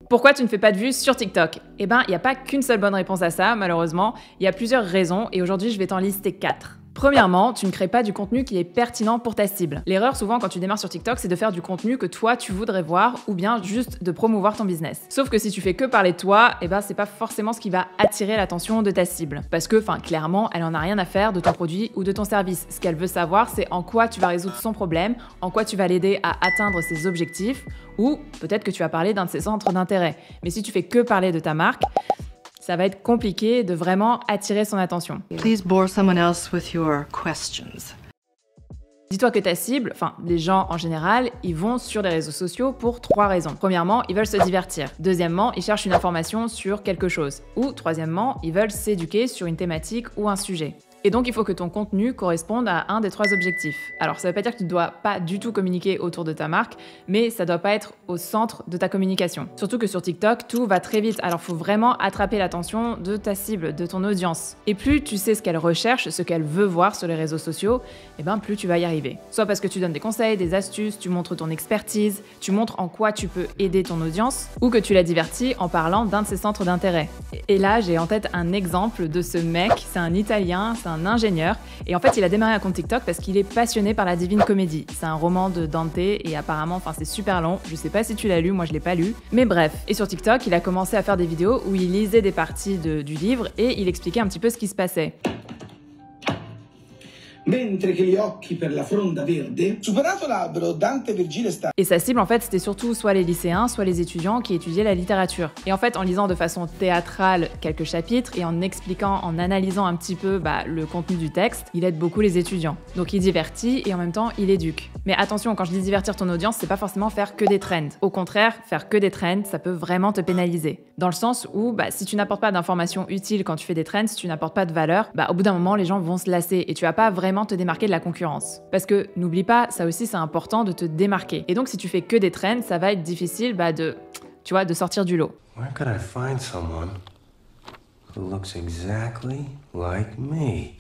Pourquoi tu ne fais pas de vues sur TikTok? Eh ben, il n'y a pas qu'une seule bonne réponse à ça, malheureusement. Il y a plusieurs raisons et aujourd'hui, je vais t'en lister 4. Premièrement, tu ne crées pas du contenu qui est pertinent pour ta cible. L'erreur souvent quand tu démarres sur TikTok, c'est de faire du contenu que toi tu voudrais voir ou bien juste de promouvoir ton business. Sauf que si tu fais que parler de toi, eh ben c'est pas forcément ce qui va attirer l'attention de ta cible. Parce que, clairement, elle en a rien à faire de ton produit ou de ton service. Ce qu'elle veut savoir, c'est en quoi tu vas résoudre son problème, en quoi tu vas l'aider à atteindre ses objectifs, ou peut-être que tu vas parler d'un de ses centres d'intérêt. Mais si tu fais que parler de ta marque, ça va être compliqué de vraiment attirer son attention. Please bore someone else with your questions. Dis-toi que ta cible, les gens en général, ils vont sur les réseaux sociaux pour 3 raisons. Premièrement, ils veulent se divertir. Deuxièmement, ils cherchent une information sur quelque chose. Ou troisièmement, ils veulent s'éduquer sur une thématique ou un sujet. Et donc, il faut que ton contenu corresponde à un des 3 objectifs. Alors, ça ne veut pas dire que tu ne dois pas du tout communiquer autour de ta marque, mais ça ne doit pas être au centre de ta communication. Surtout que sur TikTok, tout va très vite. Alors, il faut vraiment attraper l'attention de ta cible, de ton audience. Et plus tu sais ce qu'elle recherche, ce qu'elle veut voir sur les réseaux sociaux, plus tu vas y arriver. Soit parce que tu donnes des conseils, des astuces, tu montres ton expertise, tu montres en quoi tu peux aider ton audience, ou que tu la divertis en parlant d'un de ses centres d'intérêt. Et là, j'ai en tête un exemple de ce mec, c'est un Italien, c'est un ingénieur, et en fait il a démarré un compte TikTok parce qu'il est passionné par la Divine Comédie. C'est un roman de Dante et apparemment c'est super long, je sais pas si tu l'as lu, moi je l'ai pas lu, mais bref. Et sur TikTok il a commencé à faire des vidéos où il lisait des parties du livre et il expliquait un petit peu ce qui se passait. Mentre che gli occhi per la fronda verde, superato l'albero, Dante Virgile sta. Et sa cible en fait c'était surtout soit les lycéens, soit les étudiants qui étudiaient la littérature. Et en fait en lisant de façon théâtrale quelques chapitres et en expliquant, en analysant un petit peu le contenu du texte, il aide beaucoup les étudiants. Donc il divertit et en même temps il éduque. Mais attention, quand je dis divertir ton audience, c'est pas forcément faire que des trends. Au contraire, faire que des trends, ça peut vraiment te pénaliser. Dans le sens où si tu n'apportes pas d'informations utiles quand tu fais des trends, si tu n'apportes pas de valeur, au bout d'un moment les gens vont se lasser et tu vas pas vraiment te démarquer de la concurrence. Parce que n'oublie pas, ça aussi c'est important de te démarquer. Et donc si tu fais que des trends, ça va être difficile de sortir du lot. Where could I find someone who looks exactly like me?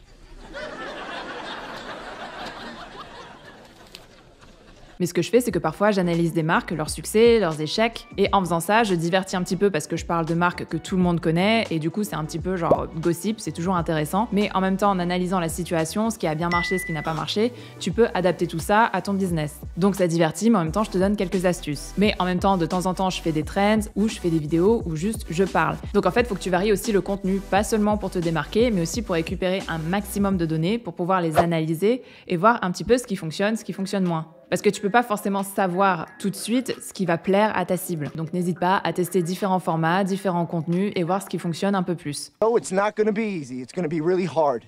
Mais ce que je fais, c'est que parfois, j'analyse des marques, leurs succès, leurs échecs, et en faisant ça, je divertis un petit peu parce que je parle de marques que tout le monde connaît, et du coup, c'est un petit peu genre gossip, c'est toujours intéressant. Mais en même temps, en analysant la situation, ce qui a bien marché, ce qui n'a pas marché, tu peux adapter tout ça à ton business. Donc ça divertit, mais en même temps, je te donne quelques astuces. Mais en même temps, de temps en temps, je fais des trends, ou je fais des vidéos, ou juste je parle. Donc en fait, il faut que tu varies aussi le contenu, pas seulement pour te démarquer, mais aussi pour récupérer un maximum de données, pour pouvoir les analyser et voir un petit peu ce qui fonctionne moins. Parce que tu peux pas forcément savoir tout de suite ce qui va plaire à ta cible. Donc n'hésite pas à tester différents formats, différents contenus et voir ce qui fonctionne un peu plus. Oh, it's not gonna be easy. It's gonna be really hard.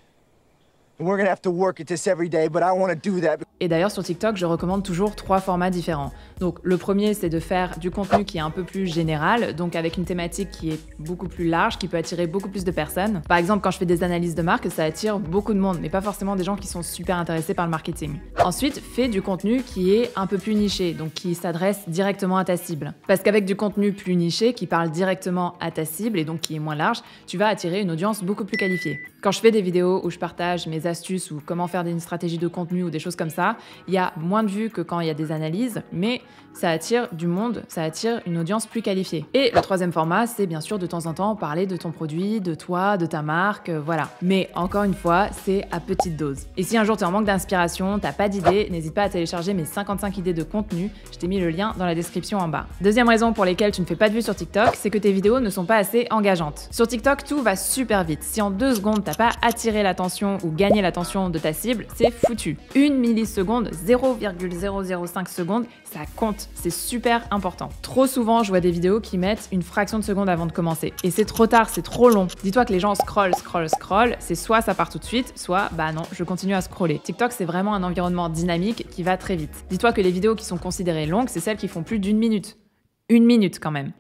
And we're gonna have to work at this every day, but I want to do that. Et d'ailleurs sur TikTok, je recommande toujours 3 formats différents. Donc le premier, c'est de faire du contenu qui est un peu plus général, donc avec une thématique qui est beaucoup plus large, qui peut attirer beaucoup plus de personnes. Par exemple, quand je fais des analyses de marque, ça attire beaucoup de monde, mais pas forcément des gens qui sont super intéressés par le marketing. Ensuite, fais du contenu qui est un peu plus niché, donc qui s'adresse directement à ta cible. Parce qu'avec du contenu plus niché, qui parle directement à ta cible et donc qui est moins large, tu vas attirer une audience beaucoup plus qualifiée. Quand je fais des vidéos où je partage mes astuces ou comment faire une stratégie de contenu ou des choses comme ça, il y a moins de vues que quand il y a des analyses, mais ça attire du monde, ça attire une audience plus qualifiée. Et le troisième format, c'est bien sûr de temps en temps parler de ton produit, de toi, de ta marque, voilà. Mais encore une fois, c'est à petite dose. Et si un jour tu es en manque d'inspiration, t'as pas d'idées, n'hésite pas à télécharger mes 55 idées de contenu, je t'ai mis le lien dans la description en bas. Deuxième raison pour laquelle tu ne fais pas de vues sur TikTok, c'est que tes vidéos ne sont pas assez engageantes. Sur TikTok, tout va super vite. Si en 2 secondes, t'as pas attiré l'attention ou gagné l'attention de ta cible, c'est foutu. 1 milliseconde, 0,005 secondes, ça compte, c'est super important. Trop souvent, je vois des vidéos qui mettent une fraction de seconde avant de commencer. Et c'est trop tard, c'est trop long. Dis-toi que les gens scrollent, c'est soit ça part tout de suite, soit non, je continue à scroller. TikTok, c'est vraiment un environnement dynamique qui va très vite. Dis-toi que les vidéos qui sont considérées longues, c'est celles qui font plus d'1 minute. 1 minute quand même.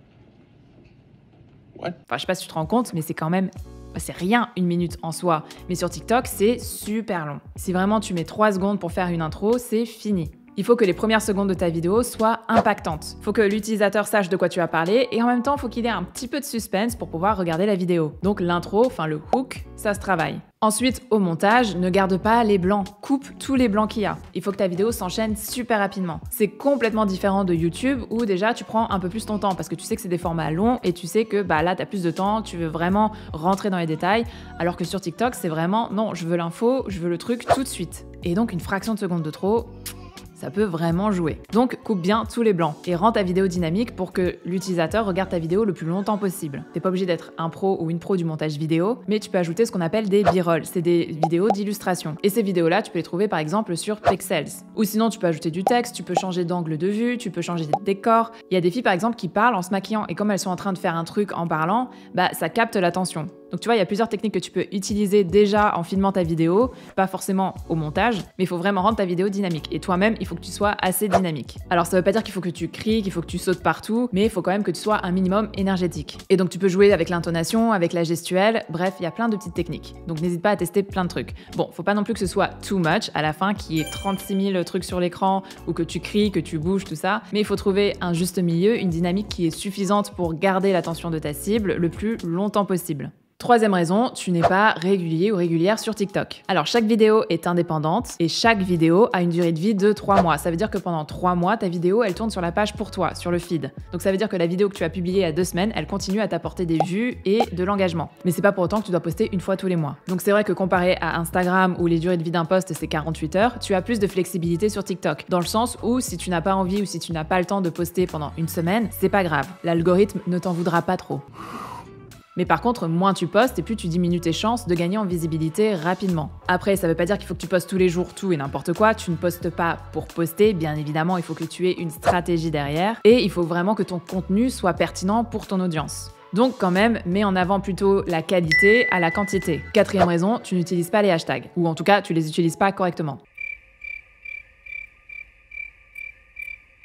What? Je sais pas si tu te rends compte, mais c'est quand même... C'est rien 1 minute en soi, mais sur TikTok, c'est super long. Si vraiment tu mets 3 secondes pour faire une intro, c'est fini. Il faut que les premières secondes de ta vidéo soient impactantes. Il faut que l'utilisateur sache de quoi tu as parlé et en même temps, il faut qu'il ait un petit peu de suspense pour pouvoir regarder la vidéo. Donc l'intro, enfin le hook, ça se travaille. Ensuite, au montage, ne garde pas les blancs. Coupe tous les blancs qu'il y a. Il faut que ta vidéo s'enchaîne super rapidement. C'est complètement différent de YouTube où déjà tu prends un peu plus ton temps parce que tu sais que c'est des formats longs et tu sais que là, tu as plus de temps, tu veux vraiment rentrer dans les détails. Alors que sur TikTok, c'est vraiment non, je veux l'info, je veux le truc tout de suite. Et donc, une fraction de seconde de trop, ça peut vraiment jouer. Donc, coupe bien tous les blancs et rends ta vidéo dynamique pour que l'utilisateur regarde ta vidéo le plus longtemps possible. T'es pas obligé d'être un pro ou une pro du montage vidéo, mais tu peux ajouter ce qu'on appelle des b-rolls. C'est des vidéos d'illustration. Et ces vidéos-là, tu peux les trouver par exemple sur Pexels. Ou sinon, tu peux ajouter du texte, tu peux changer d'angle de vue, tu peux changer de décor. Il y a des filles par exemple qui parlent en se maquillant et comme elles sont en train de faire un truc en parlant, ça capte l'attention. Donc tu vois, il y a plusieurs techniques que tu peux utiliser déjà en filmant ta vidéo, pas forcément au montage, mais il faut vraiment rendre ta vidéo dynamique. Et toi-même, il faut que tu sois assez dynamique. Alors ça veut pas dire qu'il faut que tu cries, qu'il faut que tu sautes partout, mais il faut quand même que tu sois un minimum énergétique. Et donc tu peux jouer avec l'intonation, avec la gestuelle, bref, il y a plein de petites techniques. Donc n'hésite pas à tester plein de trucs. Bon, faut pas non plus que ce soit too much à la fin, qu'il y ait 36 000 trucs sur l'écran, ou que tu cries, que tu bouges, tout ça, mais il faut trouver un juste milieu, une dynamique qui est suffisante pour garder l'attention de ta cible le plus longtemps possible. Troisième raison, tu n'es pas régulier ou régulière sur TikTok. Alors chaque vidéo est indépendante et chaque vidéo a une durée de vie de 3 mois. Ça veut dire que pendant 3 mois, ta vidéo, elle tourne sur la page pour toi, sur le feed. Donc ça veut dire que la vidéo que tu as publiée il y a 2 semaines, elle continue à t'apporter des vues et de l'engagement. Mais c'est pas pour autant que tu dois poster une fois tous les mois. Donc c'est vrai que comparé à Instagram où les durées de vie d'un post c'est 48 heures, tu as plus de flexibilité sur TikTok. Dans le sens où si tu n'as pas envie ou si tu n'as pas le temps de poster pendant une semaine, c'est pas grave. L'algorithme ne t'en voudra pas trop. Mais par contre, moins tu postes et plus tu diminues tes chances de gagner en visibilité rapidement. Après, ça veut pas dire qu'il faut que tu postes tous les jours tout et n'importe quoi. Tu ne postes pas pour poster, bien évidemment, il faut que tu aies une stratégie derrière. Et il faut vraiment que ton contenu soit pertinent pour ton audience. Donc quand même, mets en avant plutôt la qualité à la quantité. Quatrième raison, tu n'utilises pas les hashtags. Ou en tout cas, tu les utilises pas correctement.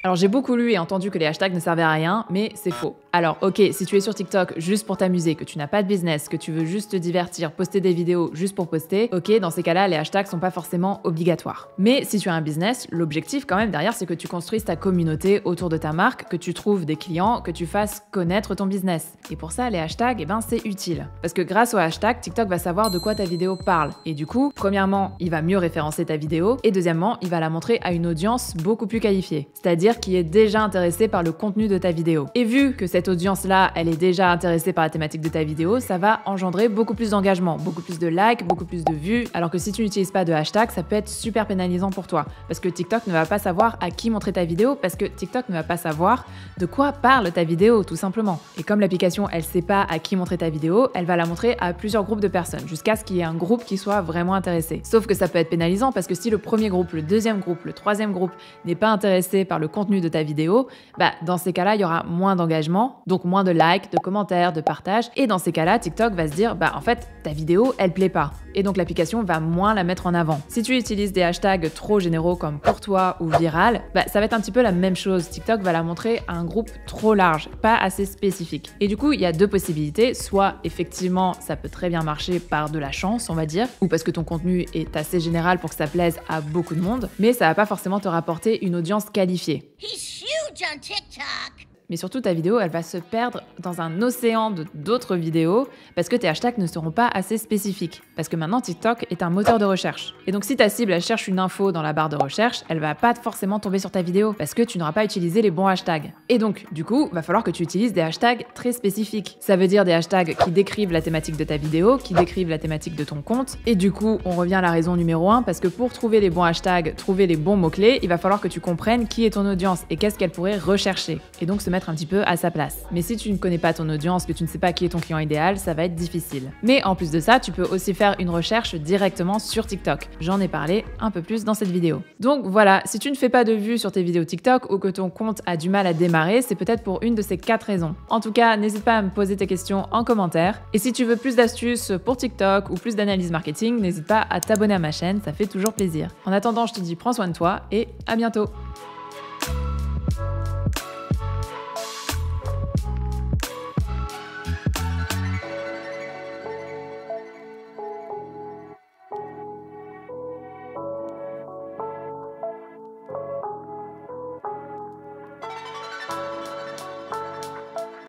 Alors j'ai beaucoup lu et entendu que les hashtags ne servaient à rien, mais c'est faux. Alors ok, si tu es sur TikTok juste pour t'amuser, que tu n'as pas de business, que tu veux juste te divertir, poster des vidéos juste pour poster, ok, dans ces cas-là, les hashtags sont pas forcément obligatoires. Mais si tu as un business, l'objectif quand même derrière, c'est que tu construises ta communauté autour de ta marque, que tu trouves des clients, que tu fasses connaître ton business. Et pour ça, les hashtags, c'est utile. Parce que grâce aux hashtags, TikTok va savoir de quoi ta vidéo parle. Et du coup, premièrement, il va mieux référencer ta vidéo, et deuxièmement, il va la montrer à une audience beaucoup plus qualifiée. C'est-à-dire qui est déjà intéressée par le contenu de ta vidéo. Et vu que cette audience-là, elle est déjà intéressée par la thématique de ta vidéo, ça va engendrer beaucoup plus d'engagement, beaucoup plus de likes, beaucoup plus de vues, alors que si tu n'utilises pas de hashtag, ça peut être super pénalisant pour toi. Parce que TikTok ne va pas savoir à qui montrer ta vidéo, parce que TikTok ne va pas savoir de quoi parle ta vidéo, tout simplement. Et comme l'application, elle sait pas à qui montrer ta vidéo, elle va la montrer à plusieurs groupes de personnes, jusqu'à ce qu'il y ait un groupe qui soit vraiment intéressé. Sauf que ça peut être pénalisant, parce que si le premier groupe, le deuxième groupe, le troisième groupe n'est pas intéressé par le contenu de ta vidéo, dans ces cas-là, il y aura moins d'engagement, donc moins de likes, de commentaires, de partages. Et dans ces cas-là, TikTok va se dire, en fait, ta vidéo, elle plaît pas. Et donc l'application va moins la mettre en avant. Si tu utilises des hashtags trop généraux comme pour toi ou viral, ça va être un petit peu la même chose. TikTok va la montrer à un groupe trop large, pas assez spécifique. Et du coup, il y a 2 possibilités. Soit, effectivement, ça peut très bien marcher par de la chance, on va dire, ou parce que ton contenu est assez général pour que ça plaise à beaucoup de monde, mais ça va pas forcément te rapporter une audience qualifiée. On TikTok. Mais surtout, ta vidéo, elle va se perdre dans un océan d'autres vidéos parce que tes hashtags ne seront pas assez spécifiques. Parce que maintenant, TikTok est un moteur de recherche. Et donc, si ta cible, elle cherche une info dans la barre de recherche, elle va pas forcément tomber sur ta vidéo parce que tu n'auras pas utilisé les bons hashtags. Et donc, du coup, va falloir que tu utilises des hashtags très spécifiques. Ça veut dire des hashtags qui décrivent la thématique de ta vidéo, qui décrivent la thématique de ton compte. Et du coup, on revient à la raison numéro 1 parce que pour trouver les bons hashtags, trouver les bons mots-clés, il va falloir que tu comprennes qui est ton audience et qu'est-ce qu'elle pourrait rechercher. Et donc, se mettre un petit peu à sa place. Mais si tu ne connais pas ton audience, que tu ne sais pas qui est ton client idéal, ça va être difficile. Mais en plus de ça, tu peux aussi faire une recherche directement sur TikTok. J'en ai parlé un peu plus dans cette vidéo. Donc voilà, si tu ne fais pas de vues sur tes vidéos TikTok ou que ton compte a du mal à démarrer, c'est peut-être pour une de ces 4 raisons. En tout cas, n'hésite pas à me poser tes questions en commentaire. Et si tu veux plus d'astuces pour TikTok ou plus d'analyse marketing, n'hésite pas à t'abonner à ma chaîne, ça fait toujours plaisir. En attendant, je te dis prends soin de toi et à bientôt.